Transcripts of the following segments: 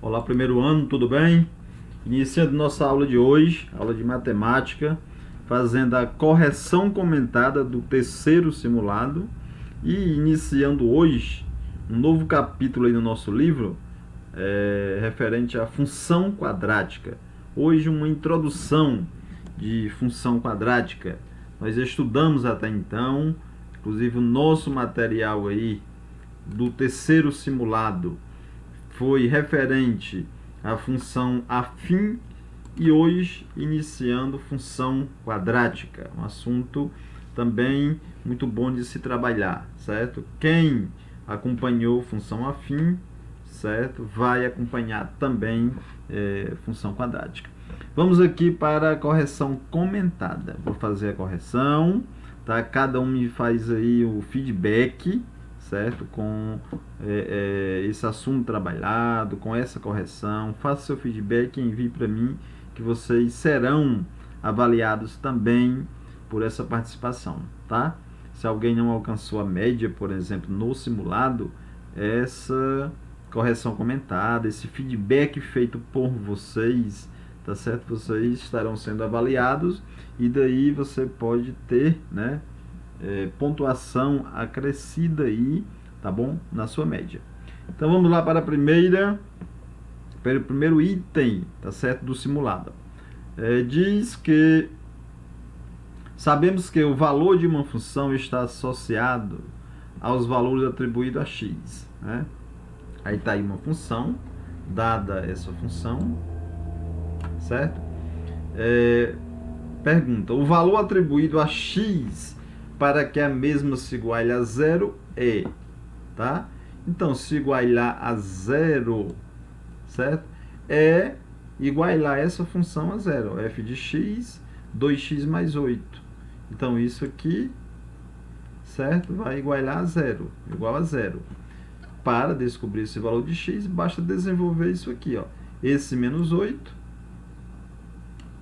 Olá, primeiro ano, tudo bem? Iniciando nossa aula de hoje, aula de matemática, fazendo a correção comentada do terceiro simulado e iniciando hoje um novo capítulo aí no nosso livro, referente à função quadrática. Hoje uma introdução de função quadrática. Nós estudamos até então, inclusive o nosso material aí do terceiro simulado foi referente à função afim e hoje iniciando função quadrática, um assunto também muito bom de se trabalhar, certo? Quem acompanhou função afim, certo, vai acompanhar também função quadrática. Vamos aqui para a correção comentada. Vou fazer a correção, tá? Cada um me faz aí o feedback, certo? Com esse assunto trabalhado, com essa correção. Faça seu feedback e envie para mim, que vocês serão avaliados também por essa participação, tá? Se alguém não alcançou a média, por exemplo, no simulado, essa correção comentada, esse feedback feito por vocês, tá certo? Vocês estarão sendo avaliados e daí você pode ter, né, pontuação acrescida aí, tá bom? Na sua média. Então vamos lá para o primeiro item, tá certo? Do simulado. Diz que sabemos que o valor de uma função está associado aos valores atribuídos a x, né? Aí está aí uma função, dada essa função, certo? Pergunta, o valor atribuído a x para que a mesma se iguale a zero é, tá? Então, se igualar a zero, certo? É igualar essa função a zero, f de x, 2x mais 8. Então, isso aqui, certo? Vai igualar a zero, igual a zero. Para descobrir esse valor de x, basta desenvolver isso aqui, ó. Esse menos 8,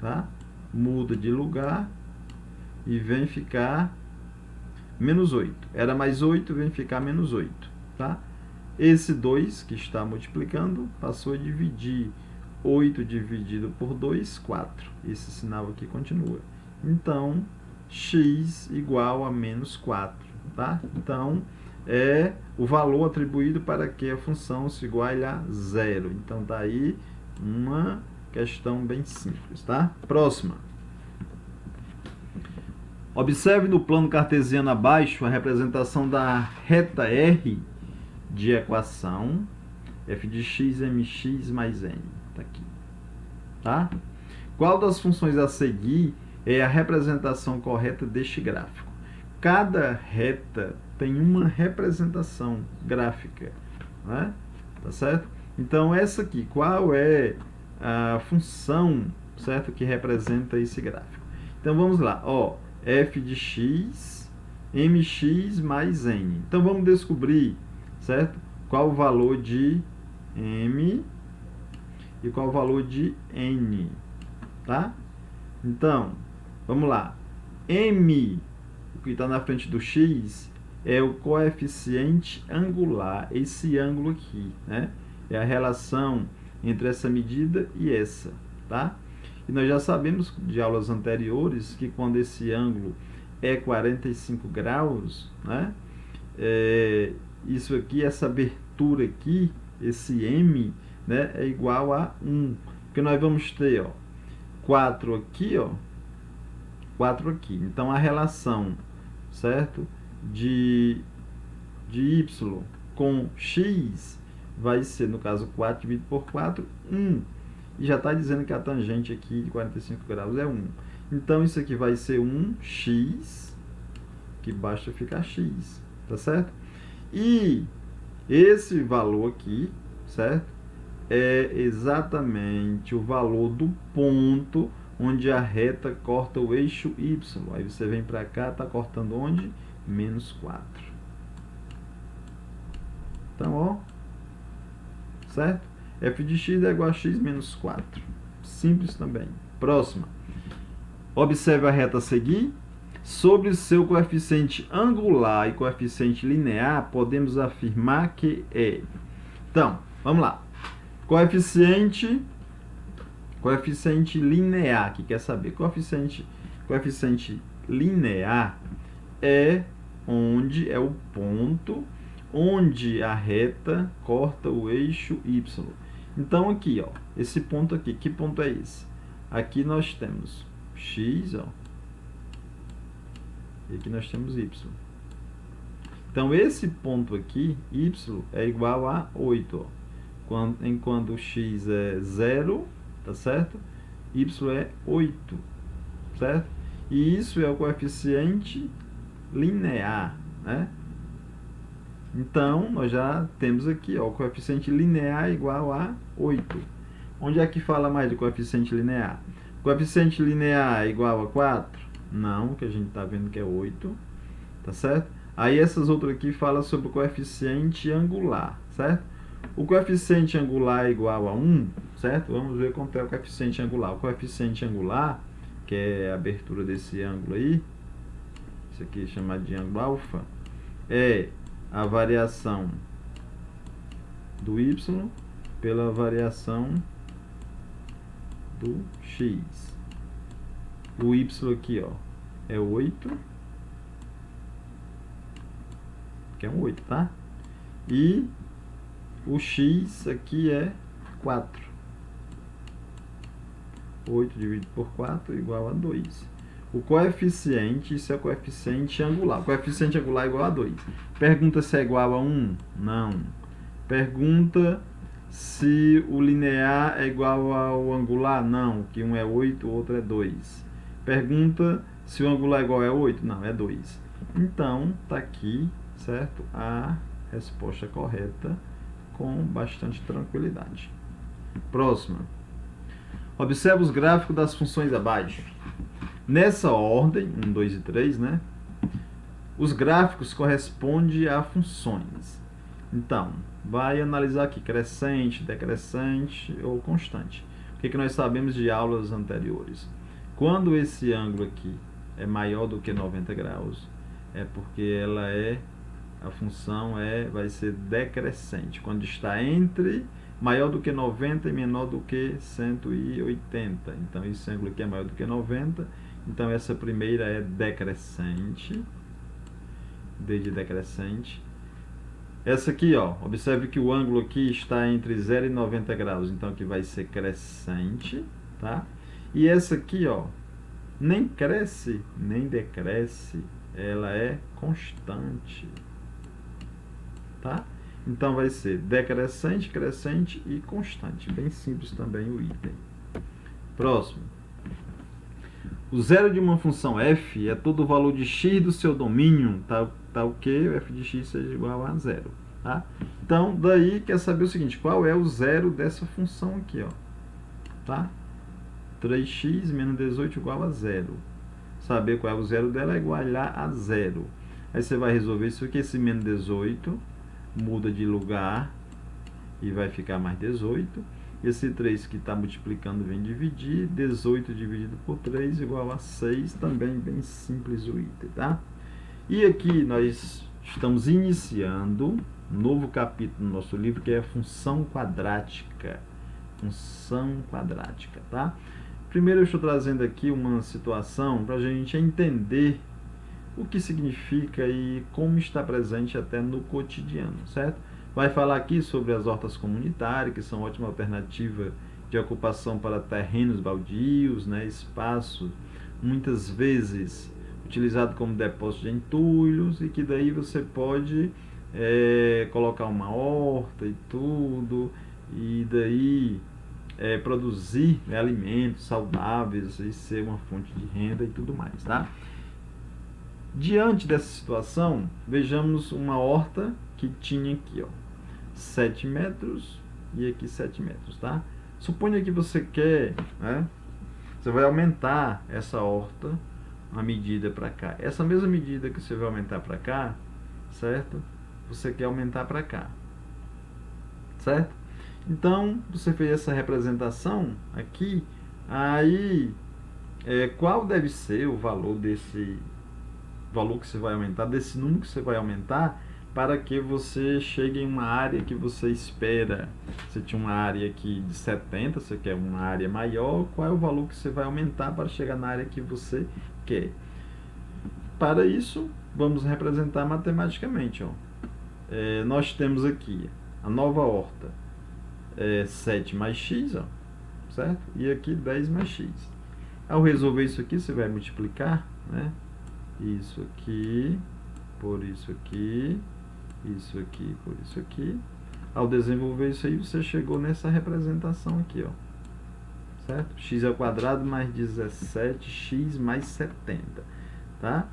tá? Muda de lugar e vem ficar menos 8. Era mais 8, vem ficar menos 8, tá? Esse 2 que está multiplicando passou a dividir 8 dividido por 2, 4. Esse sinal aqui continua. Então, x igual a menos 4, tá? Então, é o valor atribuído para que a função se iguale a zero. Então, tá aí uma questão bem simples, tá? Próxima. Observe no plano cartesiano abaixo a representação da reta R de equação f de x mx mais n. Tá aqui, tá? Qual das funções a seguir é a representação correta deste gráfico? Cada reta tem uma representação gráfica, né? Tá certo? Então, essa aqui, qual é a função, certo, que representa esse gráfico? Então, vamos lá, ó, f de x, mx mais n. Então, vamos descobrir, certo, qual o valor de m e qual o valor de n, tá? Então, vamos lá, m, o que está na frente do x, é o coeficiente angular, esse ângulo aqui, né? É a relação entre essa medida e essa, tá? E nós já sabemos de aulas anteriores que quando esse ângulo é 45 graus, né? Isso aqui, essa abertura aqui, esse m, né, é igual a 1. Porque nós vamos ter, ó, 4 aqui, ó, 4 aqui. Então, a relação, certo, de y com x vai ser, no caso, 4 dividido por 4, 1. E já está dizendo que a tangente aqui de 45 graus é 1. Então, isso aqui vai ser 1x, que basta ficar x, tá certo? E esse valor aqui, certo, é exatamente o valor do ponto onde a reta corta o eixo y. Aí você vem para cá, está cortando onde? Menos 4. Então, ó, certo? F de x é igual a x menos 4. Simples também. Próxima. Observe a reta a seguir. Sobre seu coeficiente angular e coeficiente linear, podemos afirmar que é... Então, vamos lá. Coeficiente linear, que quer saber? Coeficiente linear é o ponto onde a reta corta o eixo y. Então aqui, ó, esse ponto aqui, que ponto é esse? Aqui nós temos x, ó, e aqui nós temos y. Então esse ponto aqui, y, é igual a 8, ó. Enquanto x é 0, tá certo? Y é 8, certo? E isso é o coeficiente linear, né? Então, nós já temos aqui, ó, o coeficiente linear igual a 8. Onde é que fala mais do coeficiente linear? Coeficiente linear é igual a 4? Não, que a gente está vendo que é 8, tá certo? Aí essas outras aqui falam sobre o coeficiente angular, certo? O coeficiente angular é igual a 1, certo? Vamos ver quanto é o coeficiente angular. O coeficiente angular, que é a abertura desse ângulo aí, isso aqui é chamado de ângulo alfa, é a variação do y pela variação do x. O y aqui, ó, é 8, que é um 8, tá? E o x aqui é 4. 8 dividido por 4 igual a 2. O coeficiente, isso é o coeficiente angular. O coeficiente angular é igual a 2. Pergunta se é igual a 1? Não. Pergunta se o linear é igual ao angular? Não, que um é 8, o outro é 2. Pergunta se o angular é igual a 8? Não, é 2. Então, está aqui, certo? A resposta correta com bastante tranquilidade. Próxima. Observe os gráficos das funções abaixo. Nessa ordem, 1, 2 e 3, né? Os gráficos correspondem a funções. Então, vai analisar aqui crescente, decrescente ou constante. O que nós sabemos de aulas anteriores? Quando esse ângulo aqui é maior do que 90 graus, é porque a função vai ser decrescente. Quando está entre maior do que 90 e menor do que 180. Então, esse ângulo aqui é maior do que 90. Então, essa primeira é decrescente. D de decrescente. Essa aqui, ó, observe que o ângulo aqui está entre 0 e 90 graus. Então, aqui vai ser crescente, tá? E essa aqui, ó, nem cresce, nem decresce. Ela é constante, tá? Então, vai ser decrescente, crescente e constante. Bem simples também o item. Próximo. O zero de uma função f é todo o valor de x do seu domínio, tá o que o f de x seja igual a 0. Tá? Então, daí quer saber o seguinte, qual é o zero dessa função aqui, ó, tá? 3x menos 18 igual a 0. Saber qual é o zero dela é igualar a 0. Aí você vai resolver isso aqui, esse menos 18 muda de lugar e vai ficar mais 18. Esse 3 que está multiplicando vem dividir. 18 dividido por 3 igual a 6. Também bem simples o item, tá? E aqui nós estamos iniciando um novo capítulo no nosso livro, que é a função quadrática. Função quadrática, tá? Primeiro eu estou trazendo aqui uma situação para a gente entender o que significa e como está presente até no cotidiano, certo? Vai falar aqui sobre as hortas comunitárias, que são ótima alternativa de ocupação para terrenos baldios, né? Espaço muitas vezes utilizado como depósito de entulhos, e que daí você pode colocar uma horta e tudo, e daí produzir alimentos saudáveis e ser uma fonte de renda e tudo mais, tá? Diante dessa situação, vejamos uma horta que tinha aqui, ó, 7 metros e aqui 7 metros, tá? Suponha que você quer, né? Você vai aumentar essa horta uma medida para cá. Essa mesma medida que você vai aumentar para cá, certo? Você quer aumentar para cá, certo? Então, você fez essa representação aqui, aí qual deve ser o valor desse valor que você vai aumentar, desse número que você vai aumentar para que você chegue em uma área que você espera. Você tinha uma área aqui de 70, você quer uma área maior, qual é o valor que você vai aumentar para chegar na área que você quer? Para isso, vamos representar matematicamente. Nós temos aqui a nova horta, 7 mais x, certo? E aqui 10 mais x. Ao resolver isso aqui, você vai multiplicar, né? Isso aqui por isso aqui, isso aqui por isso aqui. Ao desenvolver isso aí, você chegou nessa representação aqui, certo? X ao quadrado mais 17x mais 70, tá?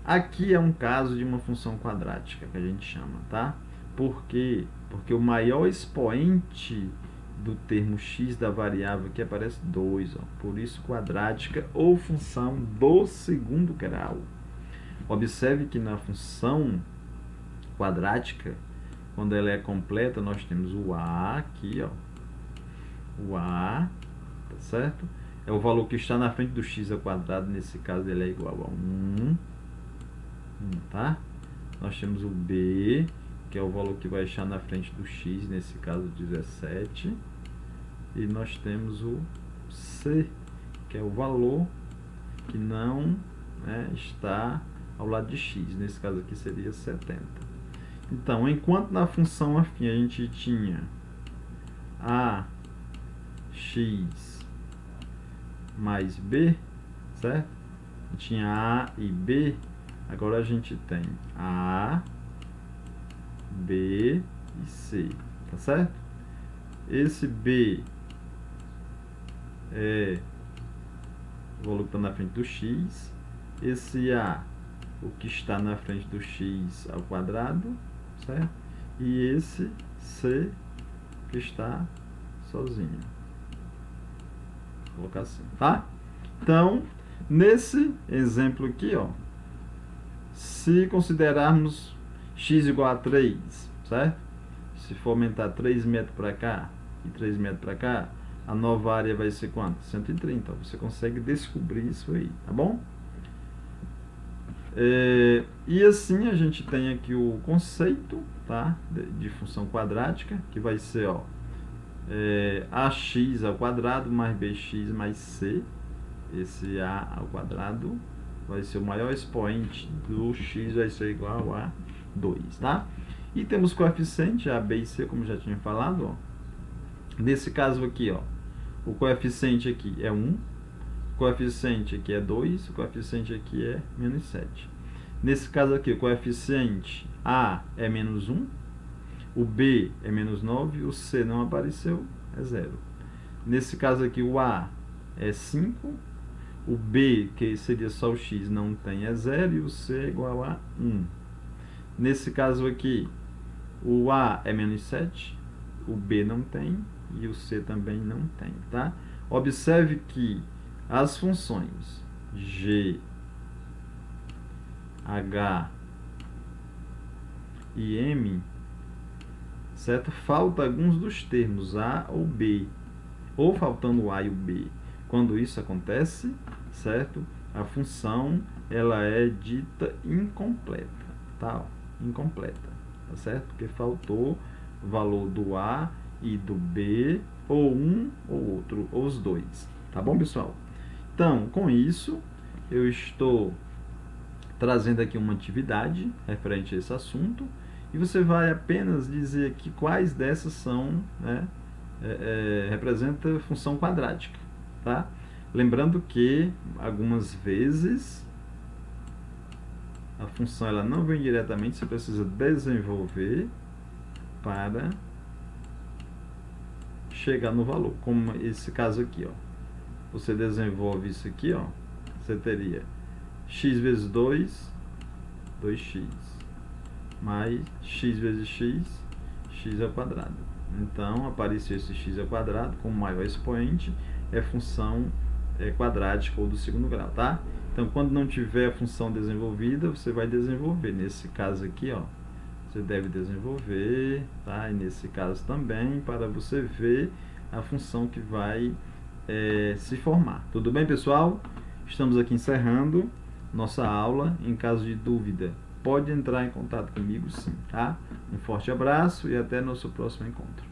Aqui é um caso de uma função quadrática que a gente chama, tá? Por quê? Porque o maior expoente do termo x da variável aqui aparece 2, por isso quadrática ou função do segundo grau. Observe que na função quadrática, quando ela é completa, nós temos o a aqui, o a, tá certo? É o valor que está na frente do x ao quadrado, nesse caso ele é igual a 1, tá? Nós temos o b, que é o valor que vai estar na frente do x, nesse caso 17, e nós temos o c, que é o valor que não, né, está ao lado de x, nesse caso aqui seria 70. Então, enquanto na função afim a gente tinha ax mais b, certo? Tinha a e b, agora a gente tem a, b e c, tá certo? Esse b é o valor que está na frente do x, esse a, o que está na frente do x ao quadrado, certo? E esse c que está sozinho. Vou colocar assim, tá? Então, nesse exemplo aqui, se considerarmos x igual a 3, certo? Se for aumentar 3 metros para cá e 3 metros para cá, a nova área vai ser quanto? 130. Você consegue descobrir isso aí, tá bom? E assim a gente tem aqui o conceito, tá, de função quadrática, que vai ser ax ao quadrado mais bx mais c. Esse a ao quadrado vai ser o maior expoente do x, vai ser igual a 2, tá? E temos coeficiente a, b e c, como já tinha falado. Nesse caso aqui, o coeficiente aqui é 1, o coeficiente aqui é 2, o coeficiente aqui é menos 7. Nesse caso aqui, o coeficiente a é menos 1, o b é menos 9, o c não apareceu, é 0. Nesse caso aqui, o a é 5, o b, que seria só o x, não tem, é 0, e o c é igual a 1. Nesse caso aqui, o a é menos 7, o b não tem, e o c também não tem, tá? Observe que as funções g, h e m, certo? Falta alguns dos termos a ou b, ou faltando o a e o b. Quando isso acontece, certo? A função ela é dita incompleta, tá? Incompleta, tá certo? Porque faltou o valor do a e do b, ou um ou outro, ou os dois, tá bom, pessoal? Então, com isso, eu estou trazendo aqui uma atividade referente a esse assunto, e você vai apenas dizer aqui quais dessas são, né, representa função quadrática, tá? Lembrando que algumas vezes a função ela não vem diretamente, você precisa desenvolver para chegar no valor, como esse caso aqui, Você desenvolve isso aqui, você teria x vezes 2, 2x, mais x vezes x, x ao quadrado. Então, apareceu esse x ao quadrado como maior expoente, é função quadrática ou do segundo grau, tá? Então, quando não tiver a função desenvolvida, você vai desenvolver. Nesse caso aqui, você deve desenvolver, tá? E nesse caso também, para você ver a função que vai se formar. Tudo bem, pessoal? Estamos aqui encerrando nossa aula. Em caso de dúvida, pode entrar em contato comigo sim, tá? Um forte abraço e até nosso próximo encontro.